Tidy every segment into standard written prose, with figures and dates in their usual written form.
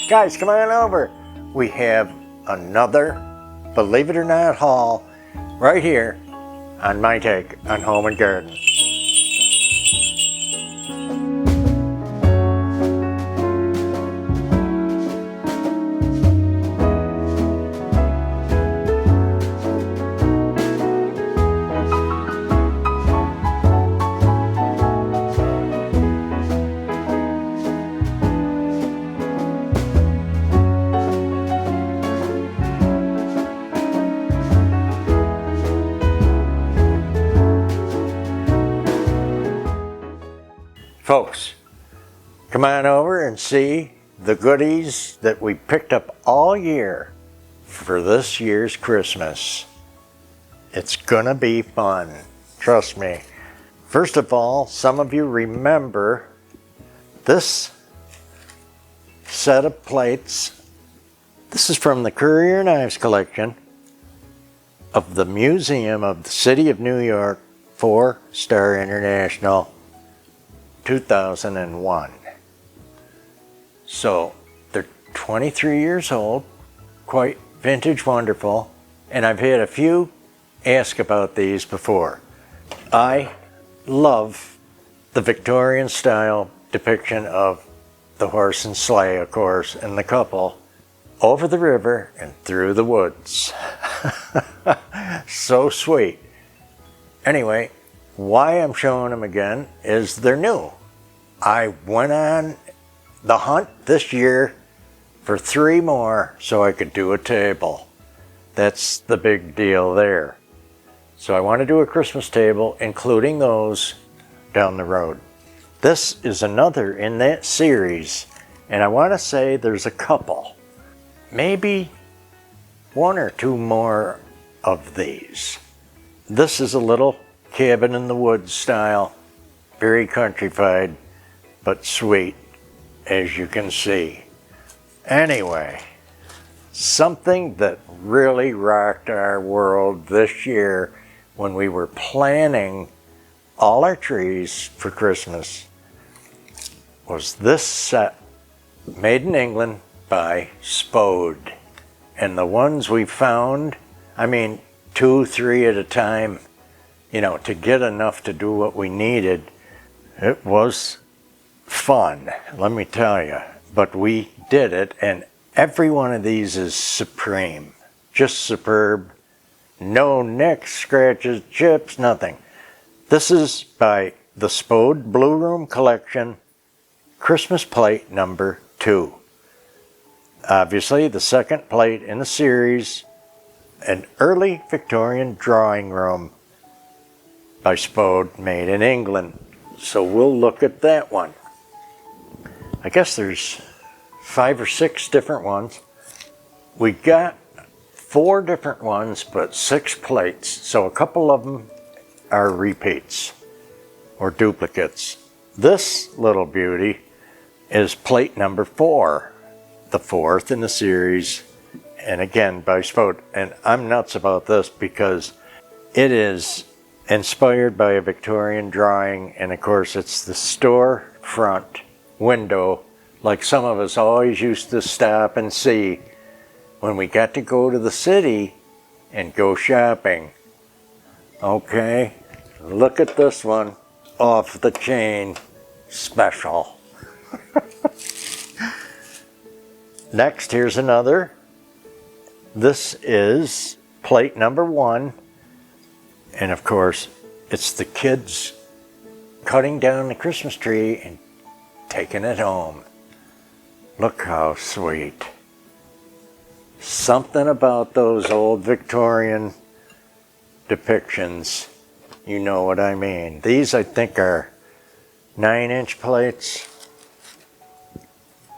Guys, come on over. We have another, believe it or not, haul right here on my take on home and garden. Folks, come on over and see the goodies that we picked up all year for this year's Christmas. It's gonna be fun, trust me. First of all, some of you remember this set of plates. This is from the Currier Knives collection of the Museum of the City of New York, 4-Star International, 2001. So they're 23 years old, quite vintage wonderful, and I've had a few ask about these before. I love the Victorian style depiction of the horse and sleigh, of course, and the couple over the river and through the woods. So sweet. Anyway, why I'm showing them again is they're new. I went on the hunt this year for 3 more so I could do a table. That's the big deal there. So I want to do a Christmas table, including those down the road. This is another in that series, and I want to say there's a couple, maybe 1 or 2 more of these. This is a little cabin in the woods style, very countrified, but sweet, as you can see. Anyway, something that really rocked our world this year when we were planning all our trees for Christmas was this set, made in England by Spode. And the ones we found, I mean, 2, 3 at a time, you know, to get enough to do what we needed. It was fun, let me tell you. But we did it, and every one of these is supreme. Just superb. No nicks, scratches, chips, nothing. This is by the Spode Blue Room Collection, Christmas plate number 2. Obviously, the second plate in the series, an early Victorian drawing room by Spode, made in England. So we'll look at that one. I guess there's 5 or 6 different ones. We got 4 different ones, but 6 plates. So a couple of them are repeats or duplicates. This little beauty is plate number 4, the 4th in the series, and again by Spode. And I'm nuts about this because it is inspired by a Victorian drawing, and of course it's the store front window, like some of us always used to stop and see when we got to go to the city and go shopping. Okay, look at this one, off the chain, special. Next, here's another. This is plate number 1. And of course, it's the kids cutting down the Christmas tree and taking it home. Look how sweet. Something about those old Victorian depictions, you know what I mean. These, I think, are 9-inch plates.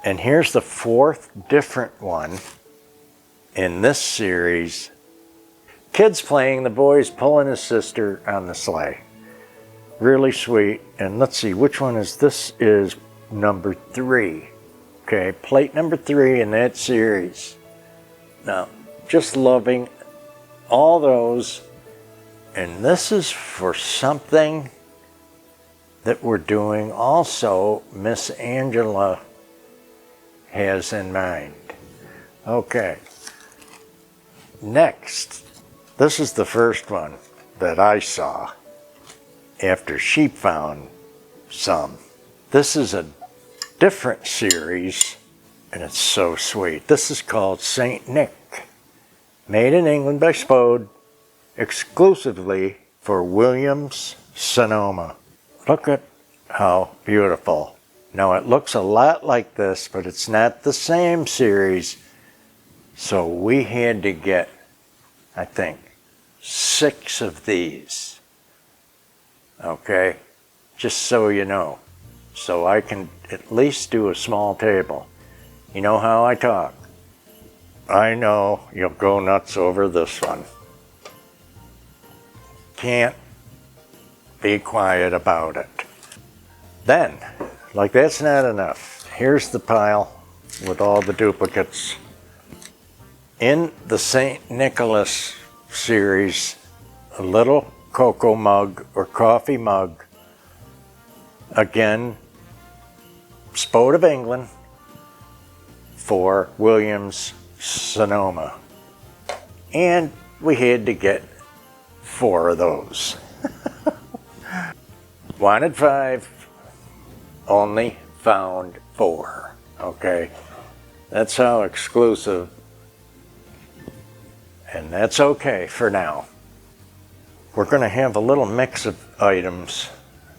And here's the 4th different one in this series. Kids playing, the boys pulling his sister on the sleigh. Really sweet. And let's see, which one is this? Is number 3. Okay, plate number 3 in that series. Now, just loving all those. And this is for something that we're doing also. Miss Angela has in mind. Okay, next, this is the first one that I saw after she found some. This is a different series and it's so sweet. This is called Saint Nick, made in England by Spode, exclusively for Williams, Sonoma. Look at how beautiful. Now it looks a lot like this, but it's not the same series. So we had to get, I think, 6 of these. Okay, just so you know. So I can at least do a small table. You know how I talk. I know you'll go nuts over this one. Can't be quiet about it. Then, like that's not enough, here's the pile with all the duplicates. In the St. Nicholas series, a little cocoa mug or coffee mug. Again, Spode of England for Williams, Sonoma. And we had to get 4 of those. Wanted 5, only found 4. Okay, that's how exclusive, and that's okay for now. We're going to have a little mix of items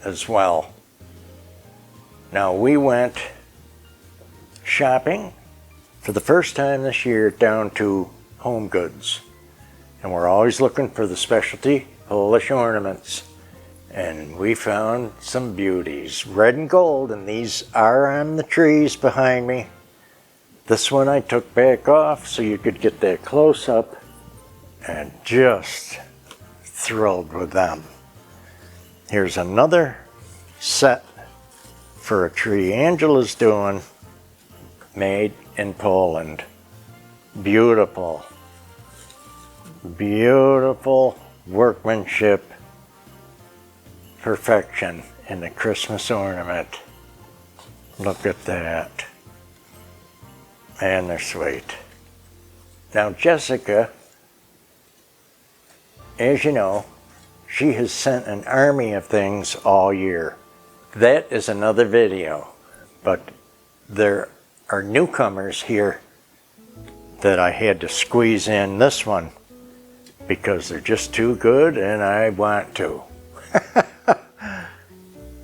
as well. Now we went shopping for the first time this year down to Home Goods, and we're always looking for the specialty Polish ornaments, and we found some beauties, red and gold, and these are on the trees behind me. This one I took back off so you could get that close up, and just thrilled with them. Here's another set for a tree Angela's doing, made in Poland. Beautiful, beautiful workmanship, perfection in the Christmas ornament. Look at that. And they're sweet. Now Jessica, as you know, she has sent an army of things all year. That is another video, but there are newcomers here that I had to squeeze in this one because they're just too good and I want to.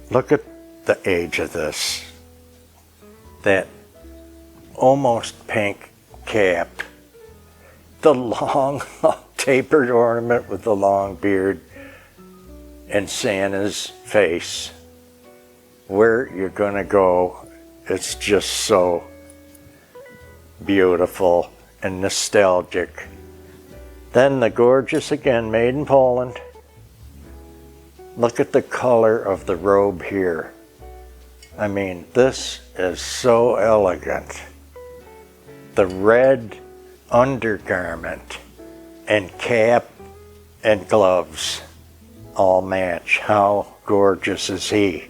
Look at the age of this. That almost pink cap. The long tapered ornament with the long beard and Santa's face. Where you're gonna go, it's just so beautiful and nostalgic. Then the gorgeous, again, made in Poland. Look at the color of the robe here. I mean, this is so elegant. The red undergarment and cap and gloves all match. How gorgeous is he?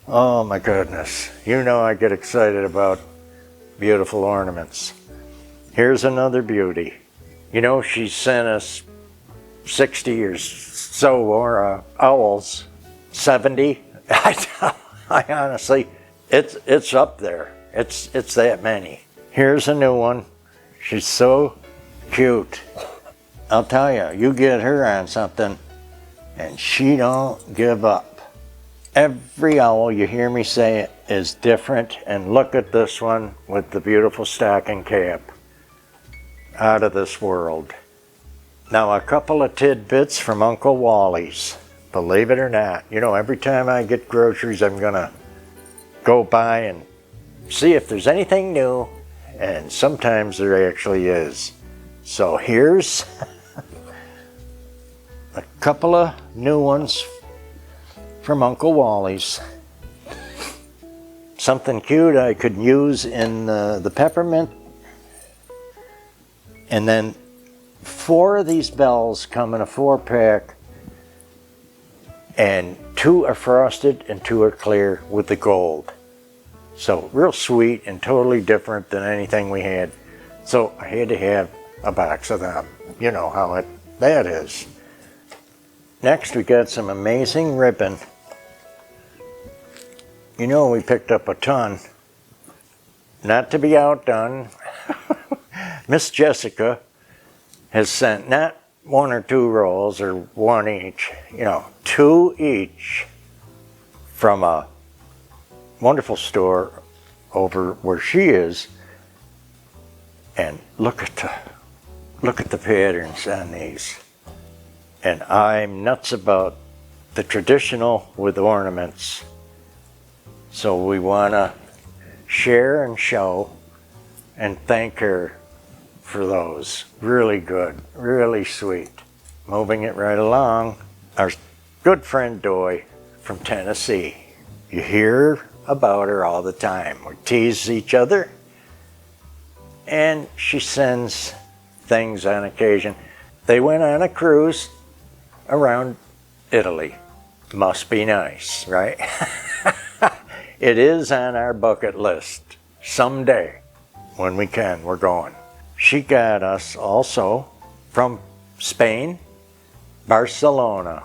Oh my goodness. You know I get excited about beautiful ornaments. Here's another beauty. You know, she sent us 60 or so more owls. 70. I honestly, it's up there. It's that many. Here's a new one. She's so cute. I'll tell you, you get her on something and she don't give up. Every owl, you hear me say it, is different, and look at this one with the beautiful stocking cap. Out of this world. Now a couple of tidbits from Uncle Wally's. Believe it or not, you know, every time I get groceries I'm gonna go by and see if there's anything new, and sometimes there actually is. So here's a couple of new ones from Uncle Wally's. Something cute I could use in the peppermint. And then 4 of these bells come in a 4-pack, and 2 are frosted and 2 are clear with the gold. So real sweet and totally different than anything we had. So I had to have a box of them. You know how that is. Next we got some amazing ribbon. You know we picked up a ton. Not to be outdone, Miss Jessica has sent not 1 or 2 rolls or 1 each, 2 each from a wonderful store over where she is. And look at the patterns on these. And I'm nuts about the traditional with ornaments. So we want to share and show and thank her for those. Really good, really sweet. Moving it right along, our good friend Doy from Tennessee. You hear about her all the time. We tease each other, and she sends things on occasion. They went on a cruise around Italy. Must be nice, right? It is on our bucket list. Someday, when we can, we're going. She got us also from Spain, Barcelona,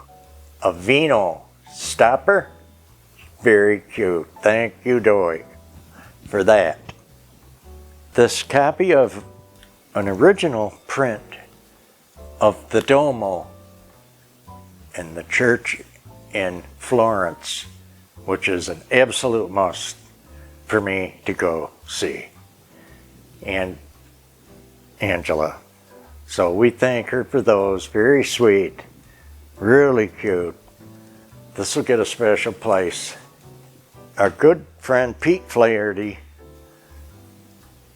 a vino stopper. Very cute. Thank you, Doy, for that. This copy of an original print of the Duomo in the church in Florence, which is an absolute must for me to go see. And Angela. So we thank her for those. Very sweet. Really cute. This will get a special place. Our good friend Pete Flaherty,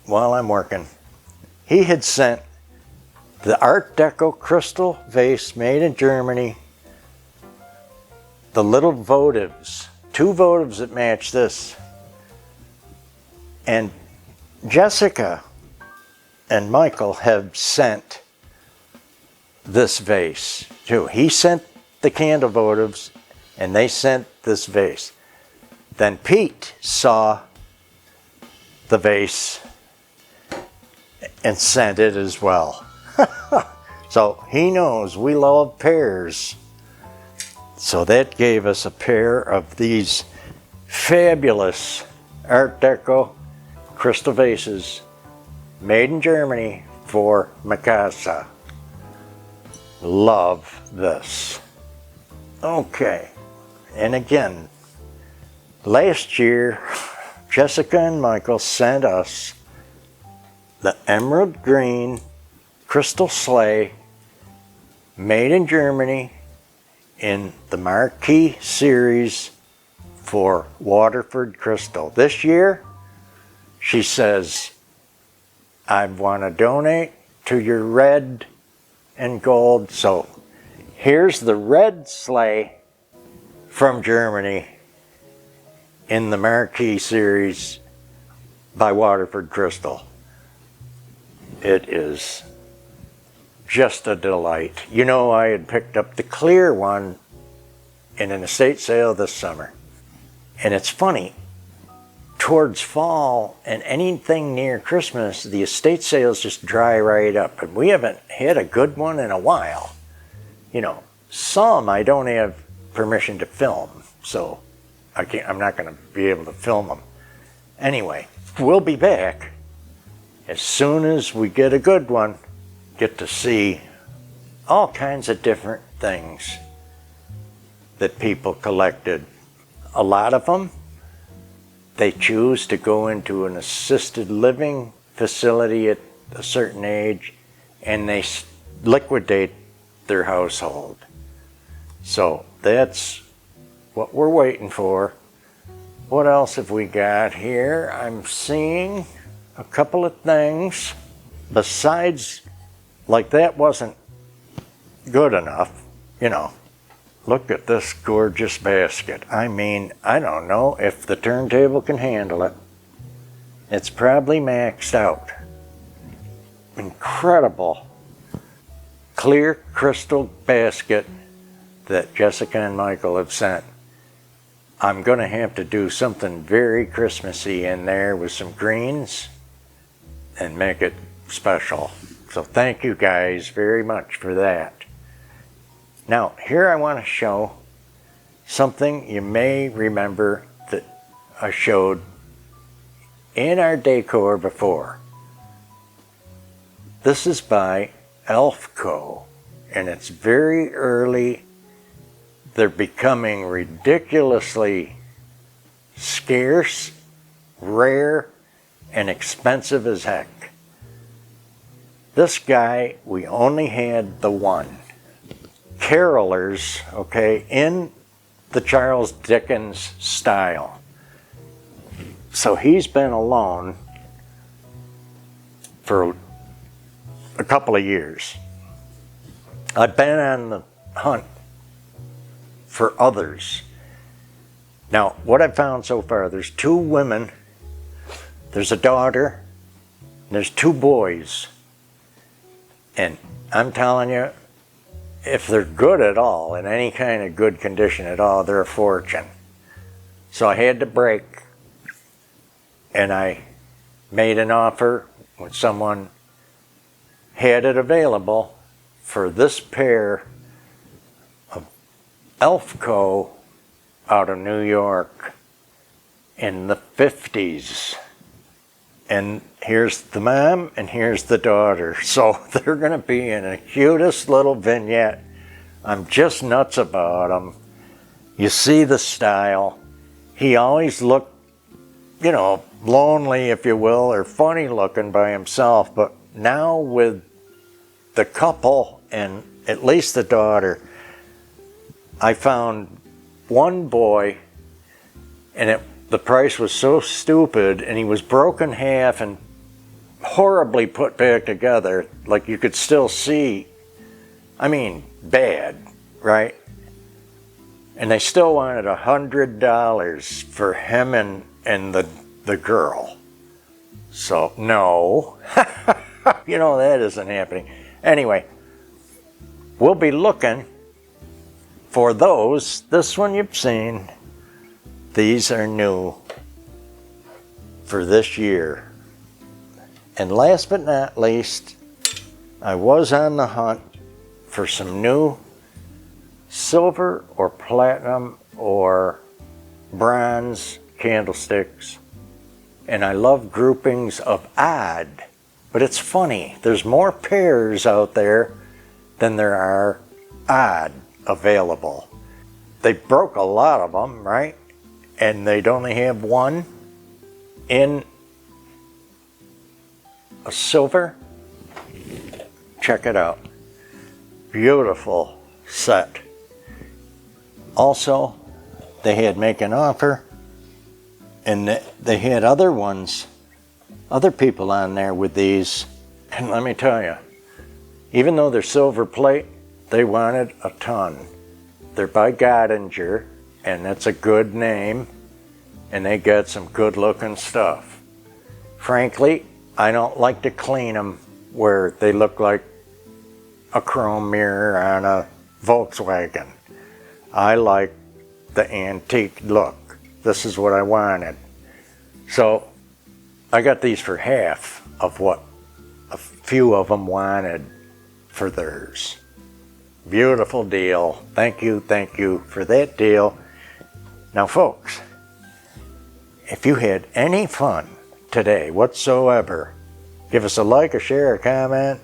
while I'm working, he had sent the Art Deco crystal vase made in Germany, the little votives, 2 votives that match this. And Jessica and Michael have sent this vase too. He sent the candle votives and they sent this vase. Then Pete saw the vase and sent it as well. So he knows we love pairs. So that gave us a pair of these fabulous Art Deco crystal vases made in Germany for Mikasa. Love this. Okay, and again, last year, Jessica and Michael sent us the emerald green crystal sleigh made in Germany in the Marquee series for Waterford Crystal. This year, she says, I want to donate to your red and gold. So here's the red sleigh from Germany in the Marquee series by Waterford Crystal. It is just a delight. You know, I had picked up the clear one in an estate sale this summer. And it's funny, towards fall and anything near Christmas, the estate sales just dry right up. And we haven't had a good one in a while. You know, some I don't have permission to film, so I'm not going to be able to film them. Anyway, we'll be back as soon as we get a good one. Get to see all kinds of different things that people collected. A lot of them, they choose to go into an assisted living facility at a certain age and they liquidate their household. So that's what we're waiting for. What else have we got here? I'm seeing a couple of things. Besides, like that wasn't good enough, you know. Look at this gorgeous basket. I mean, I don't know if the turntable can handle it. It's probably maxed out. Incredible clear crystal basket that Jessica and Michael have sent I'm gonna have to do something very Christmassy in there with some greens and make it special. So thank you guys very much for that. Now, here I want to show something you may remember that I showed in our decor before. This is by Elfco, and it's very early. They're becoming ridiculously scarce, rare, and expensive as heck. This guy, we only had the one. Carolers, okay, in the Charles Dickens style. So he's been alone for a couple of years. I've been on the hunt for others. Now, what I've found so far, there's 2 women, there's a daughter, and there's 2 boys. And I'm telling you, if they're good at all, in any kind of good condition at all, they're a fortune. So I had to break, and I made an offer when someone had it available for this pair of Elfco out of New York in the 50s. And here's the mom and here's the daughter. So they're going to be in a cutest little vignette. I'm just nuts about them. You see the style. He always looked, you know, lonely, if you will, or funny looking by himself. But now with the couple and at least the daughter, I found one boy, and the price was so stupid, and he was broken half and horribly put back together, like you could still see, I mean, bad, right? And they still wanted $100 for him and the girl. So, no. You know, that isn't happening. Anyway, we'll be looking for those. This one you've seen. These are new for this year. And last but not least, I was on the hunt for some new silver or platinum or bronze candlesticks. And I love groupings of odd, but it's funny. There's more pairs out there than there are odd available. They broke a lot of them, right? And they'd only have one in a silver. Check it out. Beautiful set. Also, they had make an offer, and they had other ones, other people on there with these. And let me tell you, even though they're silver plate, they wanted a ton. They're by Godinger, and that's a good name, and they got some good looking stuff. Frankly, I don't like to clean them where they look like a chrome mirror on a Volkswagen. I like the antique look. This is what I wanted. So I got these for half of what a few of them wanted for theirs. Beautiful deal. Thank you for that deal. Now folks, if you had any fun today whatsoever, give us a like, a share, a comment.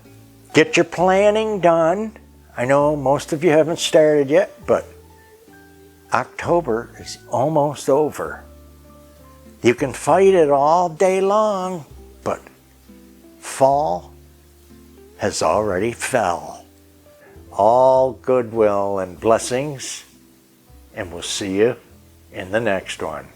Get your planning done. I know most of you haven't started yet, but October is almost over. You can fight it all day long, but fall has already fell. All goodwill and blessings, and we'll see you in the next one.